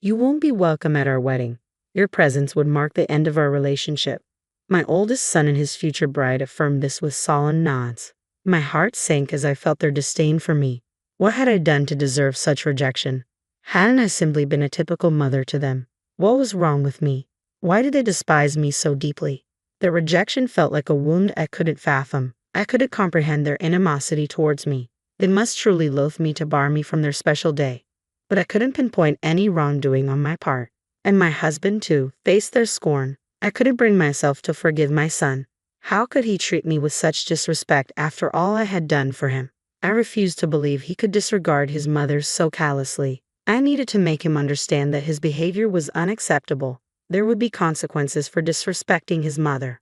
You won't be welcome at our wedding. Your presence would mark the end of our relationship. My oldest son and his future bride affirmed this with solemn nods. My heart sank as I felt their disdain for me. What had I done to deserve such rejection? Hadn't I simply been a typical mother to them? What was wrong with me? Why did they despise me so deeply? Their rejection felt like a wound I couldn't fathom. I couldn't comprehend their animosity towards me. They must truly loathe me to bar me from their special day. But I couldn't pinpoint any wrongdoing on my part. And my husband, too, faced their scorn. I couldn't bring myself to forgive my son. How could he treat me with such disrespect after all I had done for him? I refused to believe he could disregard his mother so callously. I needed to make him understand that his behavior was unacceptable. There would be consequences for disrespecting his mother.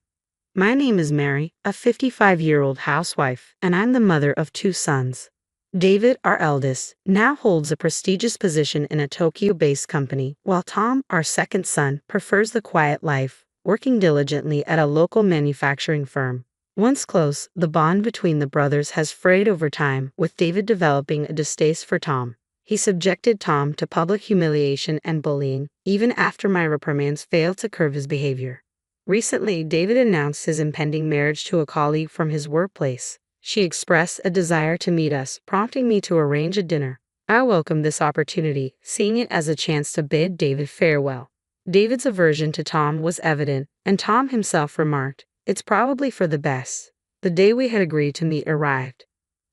My name is Mary, a 55-year-old housewife, and I'm the mother of 2 sons. David, our eldest, now holds a prestigious position in a Tokyo-based company, while Tom, our second son, prefers the quiet life, working diligently at a local manufacturing firm. Once close, the bond between the brothers has frayed over time, with David developing a distaste for Tom. He subjected Tom to public humiliation and bullying, even after my reprimands failed to curb his behavior. Recently, David announced his impending marriage to a colleague from his workplace. She expressed a desire to meet us, prompting me to arrange a dinner. I welcomed this opportunity, seeing it as a chance to bid David farewell. David's aversion to Tom was evident, and Tom himself remarked, "It's probably for the best." The day we had agreed to meet arrived.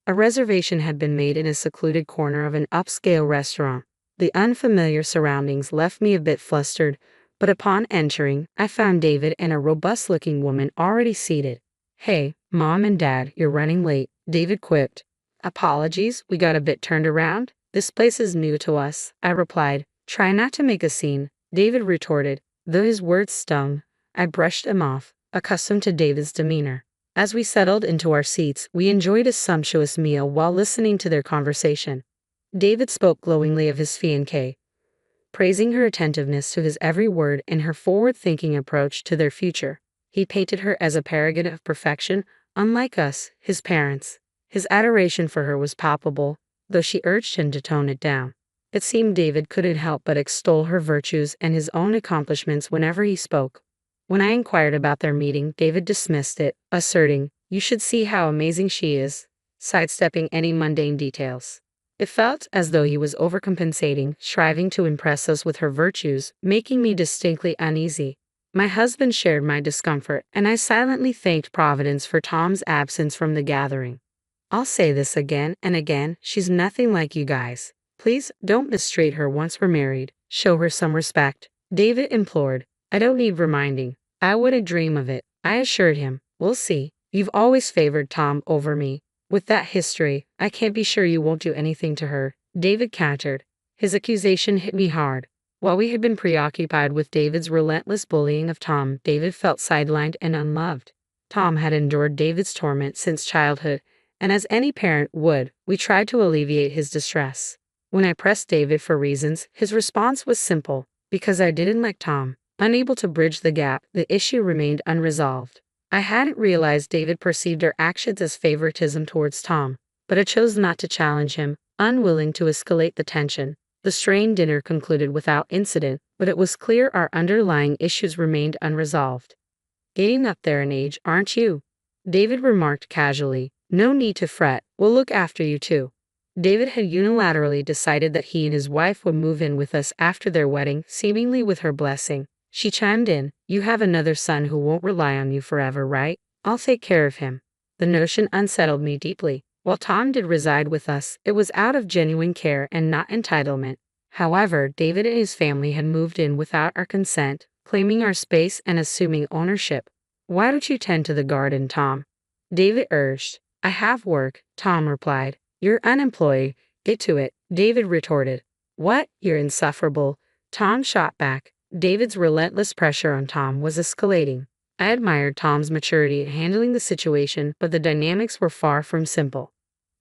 A reservation had been made in a secluded corner of an upscale restaurant. The unfamiliar surroundings left me a bit flustered, but upon entering, I found David and a robust-looking woman already seated. "Hey, Mom and Dad, you're running late," David quipped. "Apologies, we got a bit turned around. This place is new to us," I replied. "Try not to make a scene," David retorted. Though his words stung, I brushed them off, accustomed to David's demeanor. As we settled into our seats, we enjoyed a sumptuous meal while listening to their conversation. David spoke glowingly of his fiancée, praising her attentiveness to his every word and her forward-thinking approach to their future. He painted her as a paragon of perfection, unlike us, his parents. His adoration for her was palpable, though she urged him to tone it down. It seemed David couldn't help but extol her virtues and his own accomplishments whenever he spoke. When I inquired about their meeting, David dismissed it, asserting, "You should see how amazing she is," sidestepping any mundane details. It felt as though he was overcompensating, striving to impress us with her virtues, making me distinctly uneasy. My husband shared my discomfort, and I silently thanked Providence for Tom's absence from the gathering. "I'll say this again and again, she's nothing like you guys. Please don't mistreat her once we're married. Show her some respect," David implored. "I don't need reminding. I wouldn't dream of it," I assured him. "We'll see. You've always favored Tom over me. With that history, I can't be sure you won't do anything to her," David countered. His accusation hit me hard. While we had been preoccupied with David's relentless bullying of Tom, David felt sidelined and unloved. Tom had endured David's torment since childhood, and as any parent would, we tried to alleviate his distress. When I pressed David for reasons, his response was simple: "Because I didn't like Tom." Unable to bridge the gap, the issue remained unresolved. I hadn't realized David perceived our actions as favoritism towards Tom, but I chose not to challenge him, unwilling to escalate the tension. The strained dinner concluded without incident, but it was clear our underlying issues remained unresolved. "Getting up there in age, aren't you?" David remarked casually. "No need to fret, we'll look after you too." David had unilaterally decided that he and his wife would move in with us after their wedding, seemingly with her blessing. She chimed in, "You have another son who won't rely on you forever, right? I'll take care of him." The notion unsettled me deeply. While Tom did reside with us, it was out of genuine care and not entitlement. However, David and his family had moved in without our consent, claiming our space and assuming ownership. "Why don't you tend to the garden, Tom?" David urged. "I have work," Tom replied. "You're unemployed. Get to it," David retorted. "What? You're insufferable," Tom shot back. David's relentless pressure on Tom was escalating. I admired Tom's maturity in handling the situation, but the dynamics were far from simple.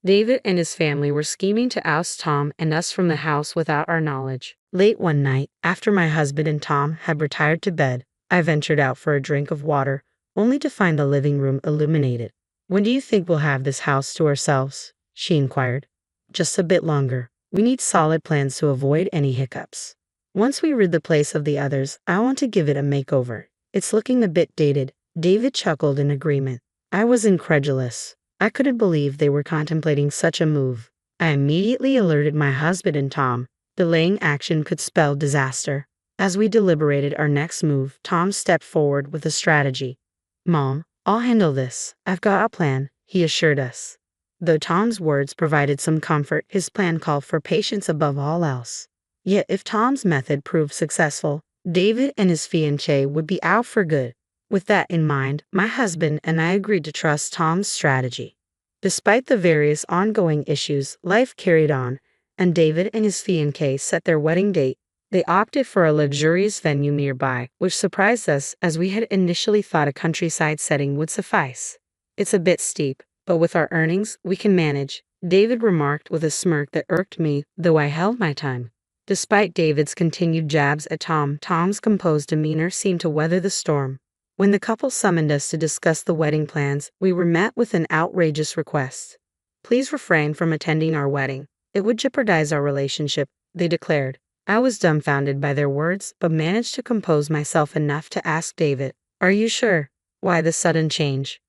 David and his family were scheming to oust Tom and us from the house without our knowledge. Late one night, after my husband and Tom had retired to bed, I ventured out for a drink of water, only to find the living room illuminated. "When do you think we'll have this house to ourselves?" she inquired. "Just a bit longer. We need solid plans to avoid any hiccups." Once we rid the place of the others, I want to give it a makeover. It's looking a bit dated. David chuckled in agreement. I was incredulous. I couldn't believe they were contemplating such a move. I immediately alerted my husband and Tom. Delaying action could spell disaster. As we deliberated our next move, Tom stepped forward with a strategy. Mom, I'll handle this. I've got a plan, he assured us. Though Tom's words provided some comfort, his plan called for patience above all else. Yet if Tom's method proved successful, David and his fiancée would be out for good. With that in mind, my husband and I agreed to trust Tom's strategy. Despite the various ongoing issues, life carried on, and David and his fiancée set their wedding date. They opted for a luxurious venue nearby, which surprised us as we had initially thought a countryside setting would suffice. It's a bit steep, but with our earnings, we can manage, David remarked with a smirk that irked me, though I held my tongue. Despite David's continued jabs at Tom, Tom's composed demeanor seemed to weather the storm. When the couple summoned us to discuss the wedding plans, we were met with an outrageous request. Please refrain from attending our wedding. It would jeopardize our relationship, they declared. I was dumbfounded by their words, but managed to compose myself enough to ask David, "Are you sure? Why the sudden change?"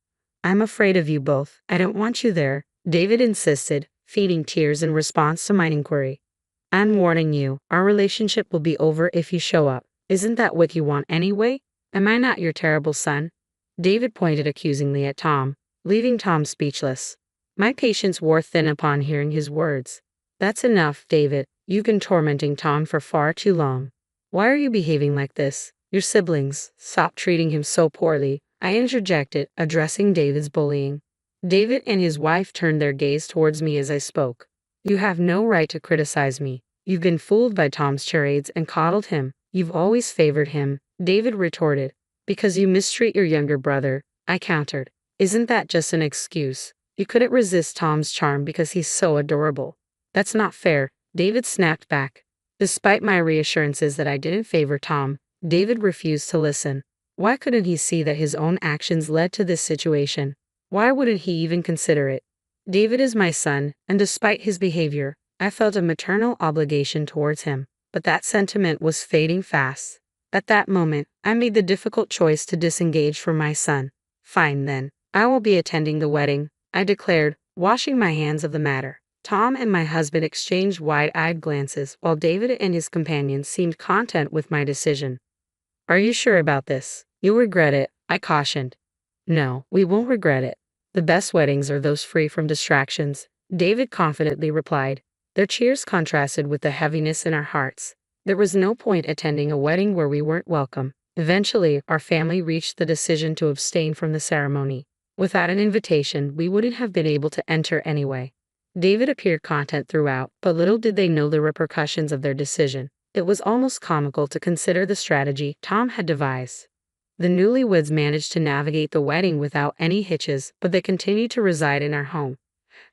"I'm afraid of you both. I don't want you there," David insisted, feeding tears in response to my inquiry. "I'm warning you, our relationship will be over if you show up. Isn't that what you want anyway? Am I not your terrible son?" David pointed accusingly at Tom, leaving Tom speechless. My patience wore thin upon hearing his words. "That's enough, David. You've been tormenting Tom for far too long. Why are you behaving like this? Your siblings stop treating him so poorly," I interjected, addressing David's bullying. David and his wife turned their gaze towards me as I spoke. "You have no right to criticize me. You've been fooled by Tom's charades and coddled him. You've always favored him," David retorted. "Because you mistreat your younger brother," I countered. "Isn't that just an excuse? You couldn't resist Tom's charm because he's so adorable." "That's not fair," David snapped back. Despite my reassurances that I didn't favor Tom, David refused to listen. Why couldn't he see that his own actions led to this situation? Why wouldn't he even consider it? David is my son, and despite his behavior, I felt a maternal obligation towards him, but that sentiment was fading fast. At that moment, I made the difficult choice to disengage from my son. "Fine then, I will be attending the wedding," I declared, washing my hands of the matter. Tom and my husband exchanged wide-eyed glances, while David and his companions seemed content with my decision. "Are you sure about this? You'll regret it," I cautioned. "No, we won't regret it. The best weddings are those free from distractions," David confidently replied. Their cheers contrasted with the heaviness in our hearts. There was no point attending a wedding where we weren't welcome. Eventually, our family reached the decision to abstain from the ceremony. Without an invitation, we wouldn't have been able to enter anyway. David appeared content throughout, but little did they know the repercussions of their decision. It was almost comical to consider the strategy Tom had devised. The newlyweds managed to navigate the wedding without any hitches, but they continued to reside in our home.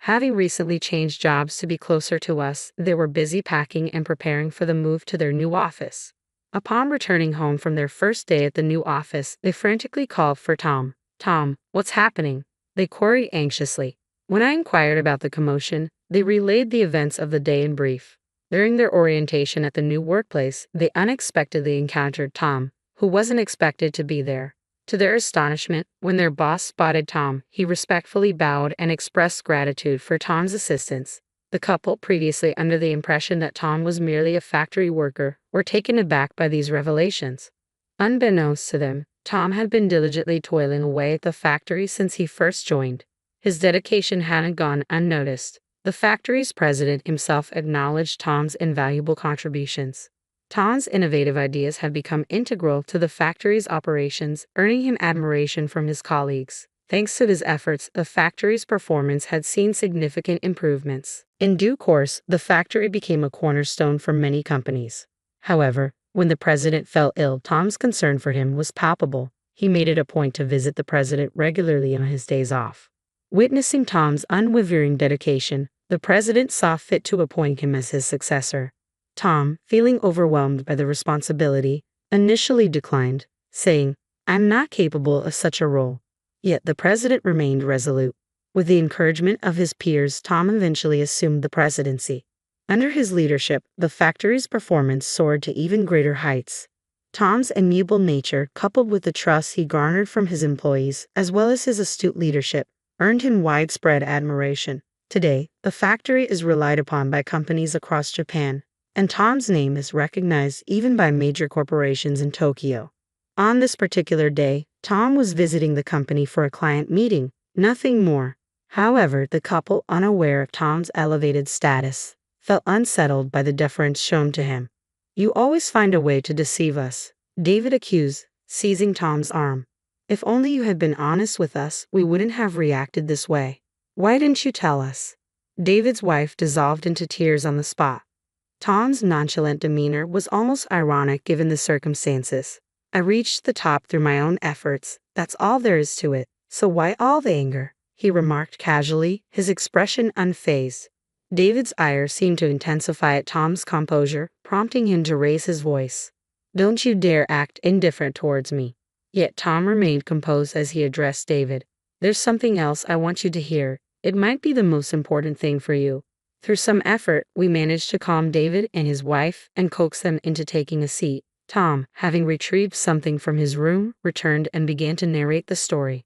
Having recently changed jobs to be closer to us, they were busy packing and preparing for the move to their new office. Upon returning home from their first day at the new office, they frantically called for Tom. "Tom, what's happening?" they queried anxiously. When I inquired about the commotion, they relayed the events of the day in brief. During their orientation at the new workplace, they unexpectedly encountered Tom, who wasn't expected to be there. To their astonishment, when their boss spotted Tom, he respectfully bowed and expressed gratitude for Tom's assistance. The couple, previously under the impression that Tom was merely a factory worker, were taken aback by these revelations. Unbeknownst to them, Tom had been diligently toiling away at the factory since he first joined. His dedication hadn't gone unnoticed. The factory's president himself acknowledged Tom's invaluable contributions. Tom's innovative ideas had become integral to the factory's operations, earning him admiration from his colleagues. Thanks to his efforts, the factory's performance had seen significant improvements. In due course, the factory became a cornerstone for many companies. However, when the president fell ill, Tom's concern for him was palpable. He made it a point to visit the president regularly on his days off. Witnessing Tom's unwavering dedication, the president saw fit to appoint him as his successor. Tom, feeling overwhelmed by the responsibility, initially declined, saying, "I'm not capable of such a role." Yet the president remained resolute. With the encouragement of his peers, Tom eventually assumed the presidency. Under his leadership, the factory's performance soared to even greater heights. Tom's amiable nature, coupled with the trust he garnered from his employees, as well as his astute leadership, earned him widespread admiration. Today, the factory is relied upon by companies across Japan, and Tom's name is recognized even by major corporations in Tokyo. On this particular day, Tom was visiting the company for a client meeting, nothing more. However, the couple, unaware of Tom's elevated status, felt unsettled by the deference shown to him. "You always find a way to deceive us," David accused, seizing Tom's arm. "If only you had been honest with us, we wouldn't have reacted this way. Why didn't you tell us?" David's wife dissolved into tears on the spot. Tom's nonchalant demeanor was almost ironic given the circumstances. "I reached the top through my own efforts, that's all there is to it, so why all the anger?" he remarked casually, his expression unfazed. David's ire seemed to intensify at Tom's composure, prompting him to raise his voice. "Don't you dare act indifferent towards me." Yet Tom remained composed as he addressed David. "There's something else I want you to hear. It might be the most important thing for you." Through some effort, we managed to calm David and his wife and coax them into taking a seat. Tom, having retrieved something from his room, returned and began to narrate the story.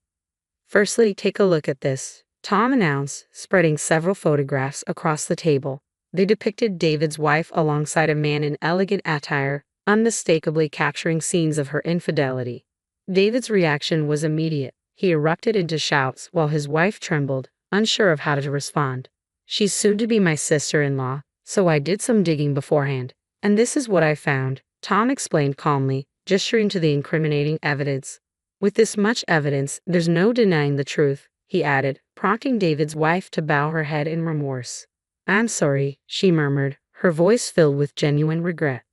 "Firstly, take a look at this," Tom announced, spreading several photographs across the table. They depicted David's wife alongside a man in elegant attire, unmistakably capturing scenes of her infidelity. David's reaction was immediate. He erupted into shouts while his wife trembled, unsure of how to respond. "She's soon to be my sister-in-law, so I did some digging beforehand, and this is what I found," Tom explained calmly, gesturing to the incriminating evidence. "With this much evidence, there's no denying the truth," he added, prompting David's wife to bow her head in remorse. "I'm sorry," she murmured, her voice filled with genuine regret.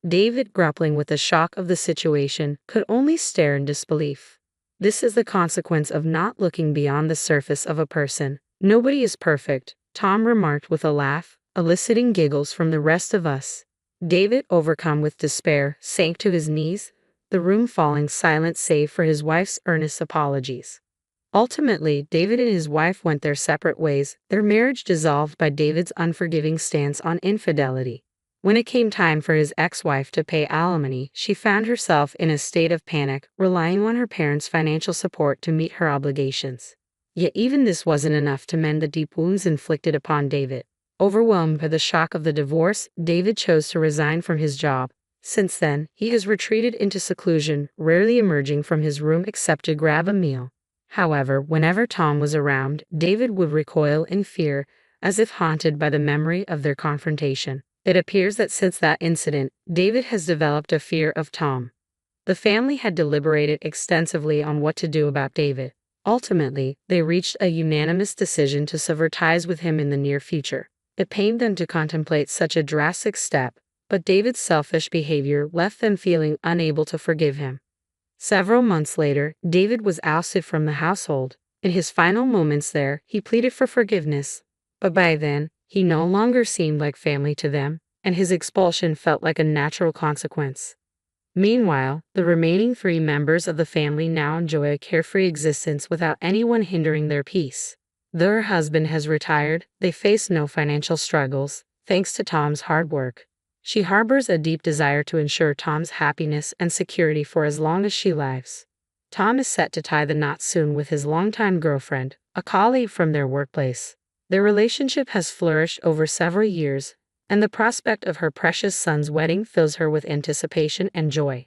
David, grappling with the shock of the situation, could only stare in disbelief. This is the consequence of not looking beyond the surface of a person. "Nobody is perfect," Tom remarked with a laugh, eliciting giggles from the rest of us. David, overcome with despair, sank to his knees, the room falling silent save for his wife's earnest apologies. Ultimately, David and his wife went their separate ways, their marriage dissolved by David's unforgiving stance on infidelity. When it came time for his ex-wife to pay alimony, she found herself in a state of panic, relying on her parents' financial support to meet her obligations. Yet even this wasn't enough to mend the deep wounds inflicted upon David. Overwhelmed by the shock of the divorce, David chose to resign from his job. Since then, he has retreated into seclusion, rarely emerging from his room except to grab a meal. However, whenever Tom was around, David would recoil in fear, as if haunted by the memory of their confrontation. It appears that since that incident, David has developed a fear of Tom. The family had deliberated extensively on what to do about David. Ultimately, they reached a unanimous decision to sever ties with him in the near future. It pained them to contemplate such a drastic step, but David's selfish behavior left them feeling unable to forgive him. Several months later, David was ousted from the household. In his final moments there, he pleaded for forgiveness. But by then, he no longer seemed like family to them, and his expulsion felt like a natural consequence. Meanwhile, the remaining 3 members of the family now enjoy a carefree existence without anyone hindering their peace. Though her husband has retired, they face no financial struggles, thanks to Tom's hard work. She harbors a deep desire to ensure Tom's happiness and security for as long as she lives. Tom is set to tie the knot soon with his longtime girlfriend, a colleague from their workplace. Their relationship has flourished over several years, and the prospect of her precious son's wedding fills her with anticipation and joy.